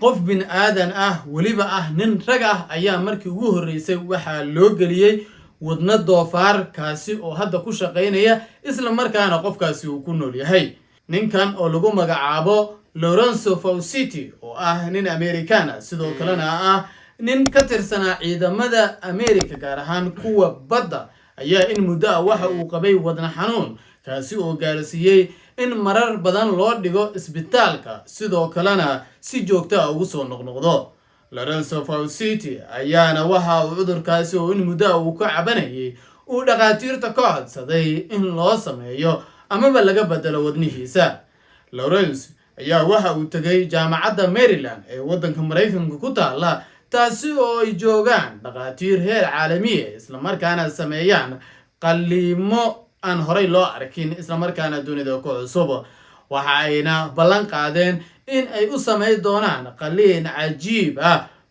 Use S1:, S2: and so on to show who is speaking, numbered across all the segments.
S1: qof bin aadan weliba nin rag ayaa markii ugu horeysay waxa loo geliyay wadna doofaar kaasi oo hadda ku shaqeynaya isla markaana qofkaasi uu ku nool yahay ninkan oo lagu magacaabo Lorenzo Fauci oo nin American sidoo kalena nin ka tirsanaa ciidamada America gaar ahaan kuwa badda ayaa in muddo waxa uu qabay wadna xanuun kaasi oo gaarsiiyay in marar badan loo dhigo isbitaalka sidoo kalena si joogto ah ugu soo noqnoqdo Lorenzo Fauci ayaana waxa uu cudurkaasi oo in muddo uu ka cabanayay uu dhaqaatiirta ka codsaday in loo sameeyo amaba laga bedelo wadnihiisa Lorenzo ayaa waxa uu tagay jaamacadda Maryland ee waddanka Mareykanka ku taala taasi oo ay joogaan dhaqaatiir heer caalami ah isla markaana sameeyaan qalliimo aan horay loo arkin isla markaana dunida ku cusub waxa ayna ballan qaadeen in ay u sameey doonaan qalliin cajiib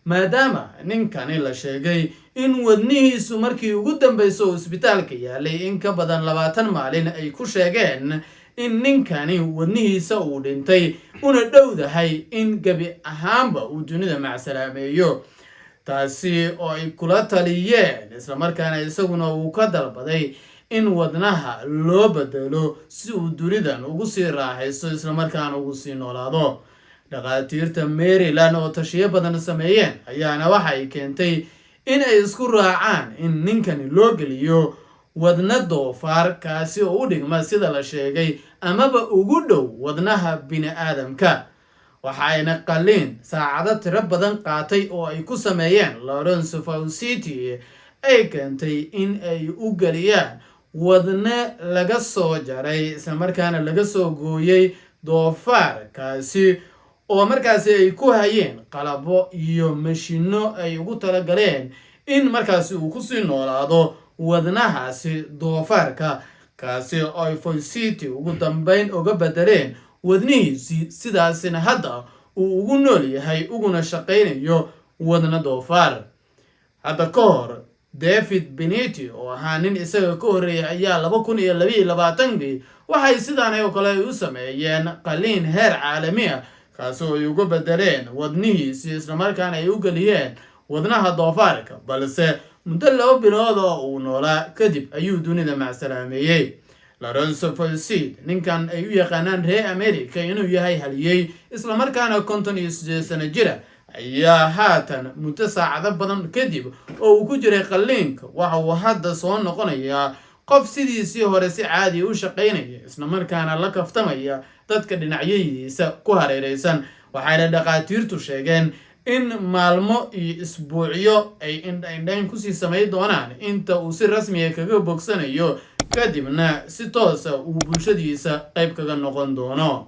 S1: maadaama ninkani la sheegay in wadnihiisu markii ugu dambeysay isbitaalka yaalay in ka badan 20 maalin ay ku sheegeen in ninkani wadnihiisa uu dhintay una dhowdahay in gabi ahaanba uu dunida macsalaameeyo taasi oo ay kula taliyeen isla markaana isaguna uu ka dalbaday in wadnaha loo bedelo si uu dunidan ugu sii raaxaysto isla markaana ugu sii noolaado dhaqaatiirta Maryland oo tashiye badan sameeyeen ayaana waxa ay keentay in ay isku raacaan in ninkani loo geliyo wadna doofaar kaasi oo u dhigma sida la sheegay amaba ugu dhow wadnaha bini'aadamka waxayna qalliin saacado tiro badan qaatay oo ay ku sameeyeen Lorenzo Fauci ay keentay in ay u galiyaan wadna laga soo jaray isla markaana laga soo gooyay doofaar kaasi oo markaasi ay ku hayeen qalabo iyo mashino ay ugu tala galeen in markaasi uu ku sii noolaado wadnahaasi doofaarka kaasi oo ay Fauci ugu dambeyn uga bedeleen wadnihiisi sidaasina hadda uu ugu nool yahay uguna shaqeynayo wadna doofaar hadda ka hor David Benetti oo nin isaga ka horeeyay ayaa 2022 waxay sidaan oo kale u sameeyeen qalliin heer caalami kaasi oo ay uga bedeleen wadnihiisi isla markaana ay u galiyeen wadnaha doofaarka balse muddo 2 bilood oo uu noolaa kadib ayuu dunida macsalaameeyay Lorenzo Fauci ninkan ay u yaqaanaan reer America inuu yahay haliyay isla markaana 58 sano jira ayaa haatan muddo saacado badan kadib oo uu ku jiray qalliinka waxa uu hadda soo noqonayaa qof sidiisii hore si caadi u shaqeynaya isla markaana la kaftamaya dadka dhinacyadiisa ku hareeraysan waxayna dhaqaatiirtu sheegeen in maalmo iyo isbuucyo ay indhayn ku sii sameey doonaan inta uu si rasmi ah kaga bogsanayo kadibna si toos ah uu bulshadiisa qayb kaga noqon doono